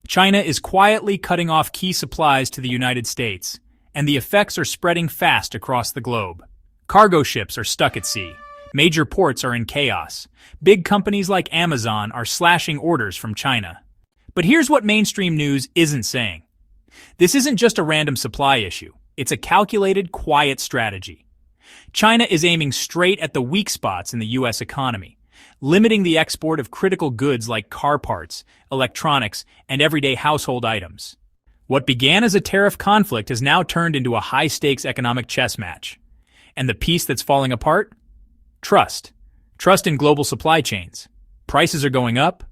China is quietly cutting off key supplies to the United States, and the effects are spreading fast across the globe. Cargo ships are stuck at sea. Major ports are in chaos. Big companies like Amazon are slashing orders from China. But here's what mainstream news isn't saying. This isn't just a random supply issue. It's a calculated, quiet strategy. China is aiming straight at the weak spots in the U.S. economy, limiting the export of critical goods like car parts, electronics, and everyday household items. What began as a tariff conflict has now turned into a high-stakes economic chess match. And the piece that's falling apart? Trust. Trust in global supply chains. Prices are going up.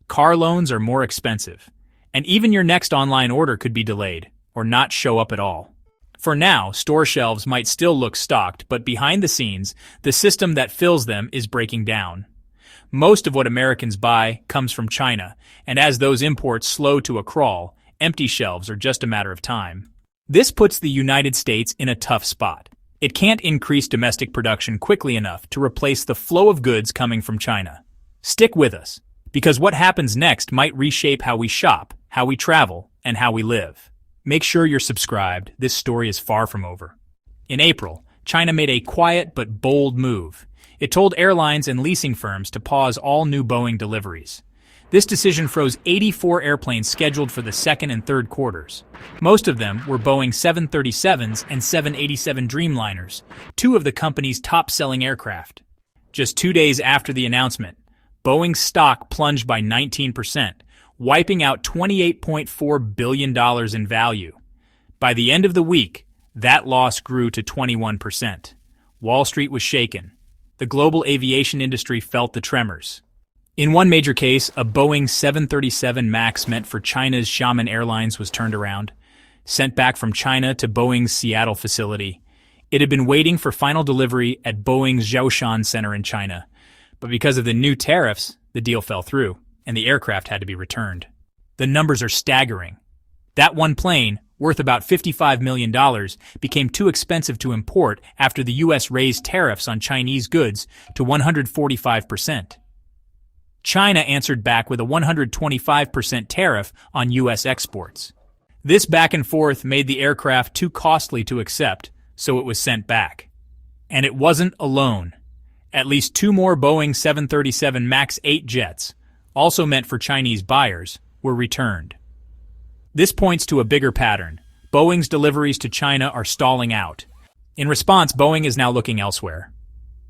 Car loans are more expensive. And even your next online order could be delayed, or not show up at all. For now, store shelves might still look stocked, but behind the scenes, the system that fills them is breaking down. Most of what Americans buy comes from China, and as those imports slow to a crawl, empty shelves are just a matter of time. This puts the United States in a tough spot. It can't increase domestic production quickly enough to replace the flow of goods coming from China. Stick with us, because what happens next might reshape how we shop, how we travel, and how we live. Make sure you're subscribed. This story is far from over. In April, China made a quiet but bold move. It told airlines and leasing firms to pause all new Boeing deliveries. This decision froze 84 airplanes scheduled for the second and third quarters. Most of them were Boeing 737s and 787 Dreamliners, two of the company's top-selling aircraft. Just 2 days after the announcement, Boeing's stock plunged by 19%, wiping out $28.4 billion in value. By the end of the week, that loss grew to 21%. Wall Street was shaken. The global aviation industry felt the tremors. In one major case, a Boeing 737 MAX meant for China's Xiamen Airlines was turned around, sent back from China to Boeing's Seattle facility. It had been waiting for final delivery at Boeing's Zhoushan Center in China, but because of the new tariffs, the deal fell through, and the aircraft had to be returned. The numbers are staggering. That one plane, worth about $55 million, became too expensive to import after the U.S. raised tariffs on Chinese goods to 145%. China answered back with a 125% tariff on U.S. exports. This back and forth made the aircraft too costly to accept, so it was sent back. And it wasn't alone. At least 2 more Boeing 737 MAX 8 jets, also meant for Chinese buyers, were returned. This points to a bigger pattern. Boeing's deliveries to China are stalling out. In response, Boeing is now looking elsewhere.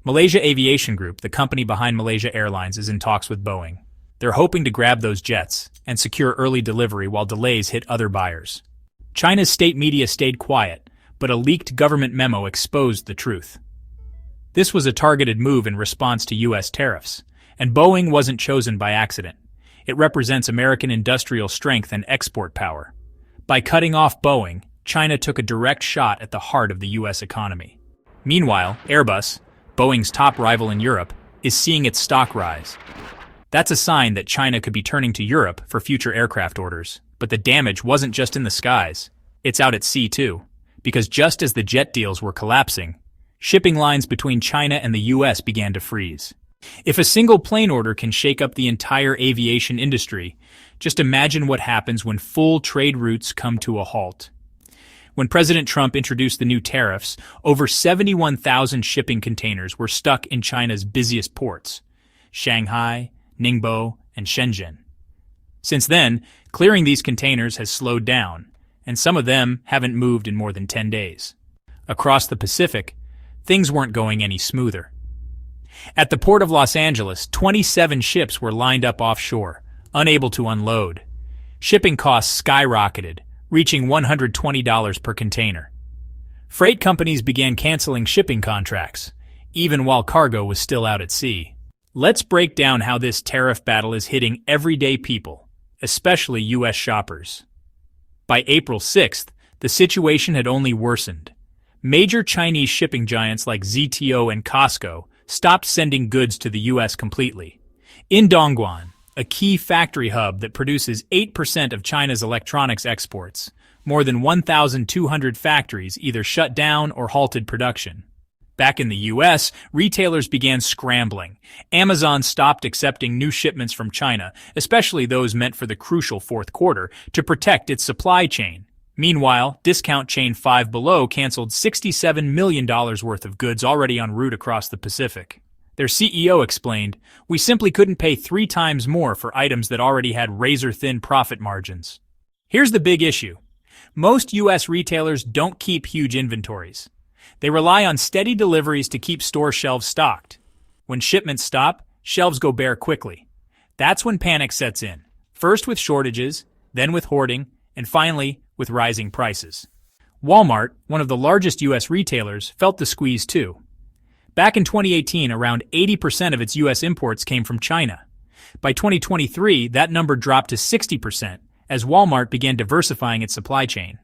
Malaysia Aviation Group, the company behind Malaysia Airlines, is in talks with Boeing. They're hoping to grab those jets and secure early delivery while delays hit other buyers. China's state media stayed quiet, but a leaked government memo exposed the truth. This was a targeted move in response to U.S. tariffs, and Boeing wasn't chosen by accident. It represents American industrial strength and export power. By cutting off Boeing, China took a direct shot at the heart of the U.S. economy. Meanwhile, Airbus, Boeing's top rival in Europe, is seeing its stock rise. That's a sign that China could be turning to Europe for future aircraft orders. But the damage wasn't just in the skies. It's out at sea too. Because just as the jet deals were collapsing, shipping lines between China and the U.S. began to freeze. If a single plane order can shake up the entire aviation industry, just imagine what happens when full trade routes come to a halt. When President Trump introduced the new tariffs, over 71,000 shipping containers were stuck in China's busiest ports, Shanghai, Ningbo, and Shenzhen. Since then, clearing these containers has slowed down, and some of them haven't moved in more than 10 days. Across the Pacific, things weren't going any smoother. At the port of Los Angeles, 27 ships were lined up offshore, unable to unload. Shipping costs skyrocketed, reaching $120 per container. Freight companies began canceling shipping contracts, even while cargo was still out at sea. Let's break down how this tariff battle is hitting everyday people, especially U.S. shoppers. By April 6th, the situation had only worsened. Major Chinese shipping giants like ZTO and Costco stopped sending goods to the U.S. completely. In Dongguan, a key factory hub that produces 8% of China's electronics exports, more than 1,200 factories either shut down or halted production. Back in the US, retailers began scrambling. Amazon stopped accepting new shipments from China, especially those meant for the crucial fourth quarter, to protect its supply chain. Meanwhile, discount chain Five Below canceled $67 million worth of goods already en route across the Pacific. Their CEO explained, "We simply couldn't pay 3 times more for items that already had razor-thin profit margins." Here's the big issue. Most US retailers don't keep huge inventories. They rely on steady deliveries to keep store shelves stocked. When shipments stop, shelves go bare quickly. That's when panic sets in, first with shortages, then with hoarding, and finally with rising prices. Walmart, one of the largest US retailers, felt the squeeze too. Back in 2018, around 80% of its US imports came from China. By 2023, that number dropped to 60% as Walmart began diversifying its supply chain.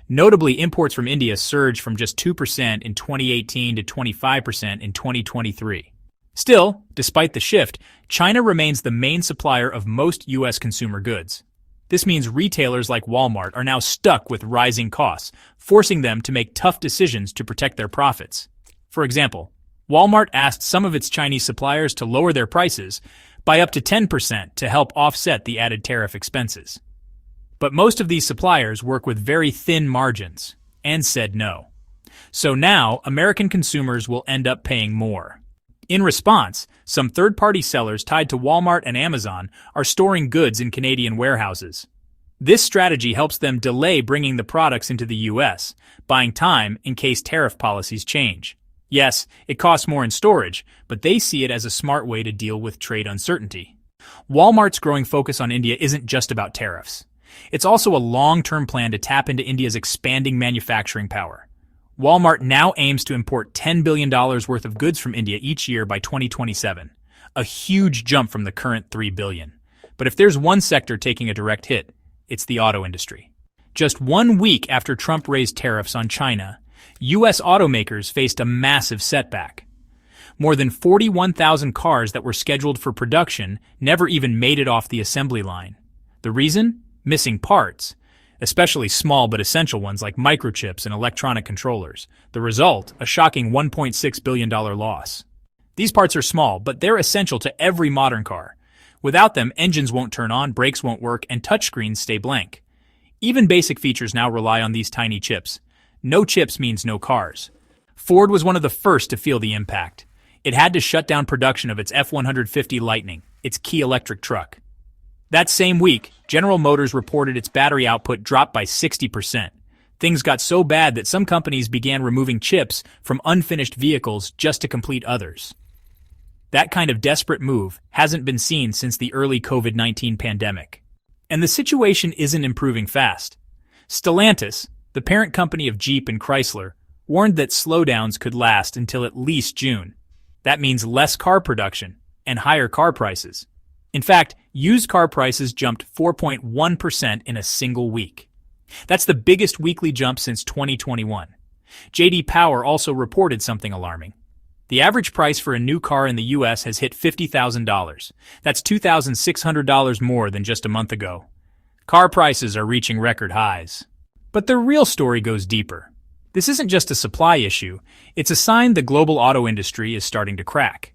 Notably, imports from India surged from just 2% in 2018 to 25% in 2023. Still, despite the shift, China remains the main supplier of most US consumer goods. This means retailers like Walmart are now stuck with rising costs, forcing them to make tough decisions to protect their profits. For example, Walmart asked some of its Chinese suppliers to lower their prices by up to 10% to help offset the added tariff expenses. But most of these suppliers work with very thin margins and said no. So now, American consumers will end up paying more. In response, some third-party sellers tied to Walmart and Amazon are storing goods in Canadian warehouses. This strategy helps them delay bringing the products into the US, buying time in case tariff policies change. Yes, it costs more in storage, but they see it as a smart way to deal with trade uncertainty. Walmart's growing focus on India isn't just about tariffs. It's also a long-term plan to tap into India's expanding manufacturing power. Walmart now aims to import $10 billion worth of goods from India each year by 2027, a huge jump from the current $3 billion. But if there's one sector taking a direct hit, it's the auto industry. Just 1 week after Trump raised tariffs on China, U.S. automakers faced a massive setback. More than 41,000 cars that were scheduled for production never even made it off the assembly line. The reason? Missing parts, especially small but essential ones like microchips and electronic controllers. The result, a shocking $1.6 billion loss. These parts are small, but they're essential to every modern car. Without them, engines won't turn on, brakes won't work, and touchscreens stay blank. Even basic features now rely on these tiny chips. No chips means no cars. Ford was one of the first to feel the impact. It had to shut down production of its F-150 Lightning, its key electric truck. That same week, General Motors reported its battery output dropped by 60%. Things got so bad that some companies began removing chips from unfinished vehicles just to complete others. That kind of desperate move hasn't been seen since the early COVID-19 pandemic. And the situation isn't improving fast. Stellantis, the parent company of Jeep and Chrysler, warned that slowdowns could last until at least June. That means less car production and higher car prices. In fact, used car prices jumped 4.1% in a single week. That's the biggest weekly jump since 2021. J.D. Power also reported something alarming. The average price for a new car in the U.S. has hit $50,000. That's $2,600 more than just a month ago. Car prices are reaching record highs. But the real story goes deeper. This isn't just a supply issue. It's a sign the global auto industry is starting to crack.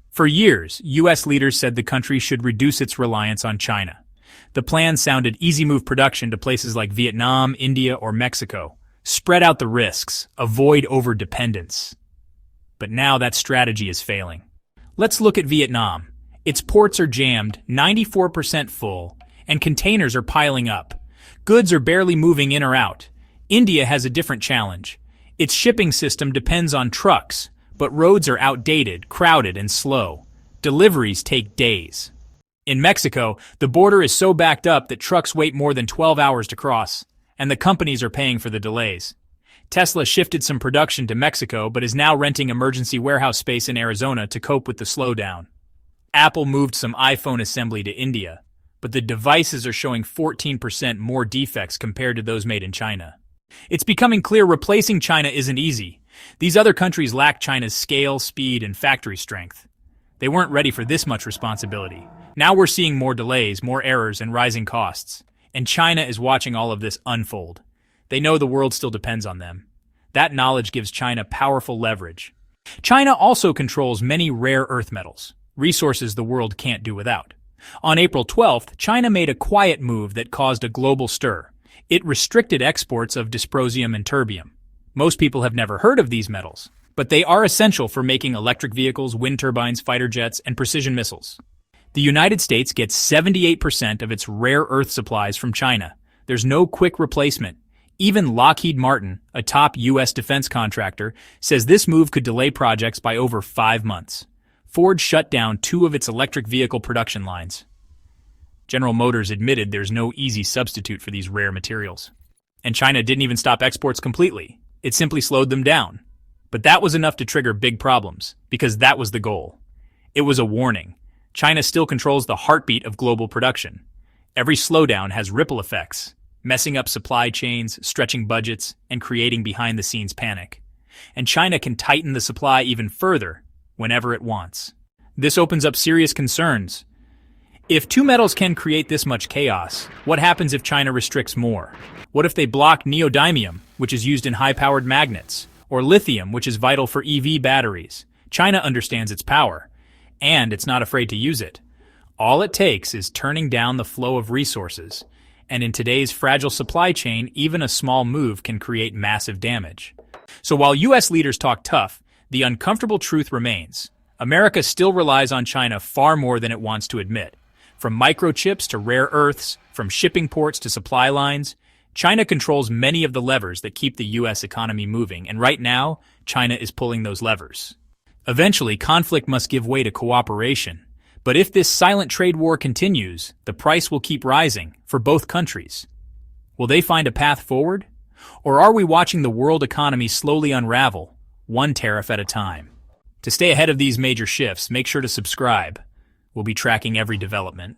For years, U.S. leaders said the country should reduce its reliance on China. The plan sounded easy move production to places like Vietnam, India, or Mexico. Spread out the risks, avoid overdependence. But now that strategy is failing. Let's look at Vietnam. Its ports are jammed, 94% full, and containers are piling up. Goods are barely moving in or out. India has a different challenge. Its shipping system depends on trucks, but roads are outdated, crowded, and slow. Deliveries take days. In Mexico, the border is so backed up that trucks wait more than 12 hours to cross, and the companies are paying for the delays. Tesla shifted some production to Mexico but is now renting emergency warehouse space in Arizona to cope with the slowdown. Apple moved some iPhone assembly to India, but the devices are showing 14% more defects compared to those made in China. It's becoming clear replacing China isn't easy. These other countries lack China's scale, speed, and factory strength. They weren't ready for this much responsibility. Now we're seeing more delays, more errors, and rising costs. And China is watching all of this unfold. They know the world still depends on them. That knowledge gives China powerful leverage. China also controls many rare earth metals, resources the world can't do without. On April 12th, China made a quiet move that caused a global stir. It restricted exports of dysprosium and terbium. Most people have never heard of these metals, but they are essential for making electric vehicles, wind turbines, fighter jets, and precision missiles. The United States gets 78% of its rare earth supplies from China. There's no quick replacement. Even Lockheed Martin, a top U.S. defense contractor, says this move could delay projects by over 5 months. Ford shut down 2 of its electric vehicle production lines. General Motors admitted there's no easy substitute for these rare materials. And China didn't even stop exports completely. It simply slowed them down. But that was enough to trigger big problems, because that was the goal. It was a warning. China still controls the heartbeat of global production. Every slowdown has ripple effects, messing up supply chains, stretching budgets, and creating behind-the-scenes panic. And China can tighten the supply even further whenever it wants. This opens up serious concerns. If 2 metals can create this much chaos, what happens if China restricts more? What if they block neodymium, which is used in high-powered magnets, or lithium, which is vital for EV batteries? China understands its power, and it's not afraid to use it. All it takes is turning down the flow of resources, and in today's fragile supply chain, even a small move can create massive damage. So while U.S. leaders talk tough, the uncomfortable truth remains. America still relies on China far more than it wants to admit. From microchips to rare earths, from shipping ports to supply lines, China controls many of the levers that keep the U.S. economy moving, and right now, China is pulling those levers. Eventually, conflict must give way to cooperation. But if this silent trade war continues, the price will keep rising for both countries. Will they find a path forward? Or are we watching the world economy slowly unravel, one tariff at a time? To stay ahead of these major shifts, make sure to subscribe. We'll be tracking every development.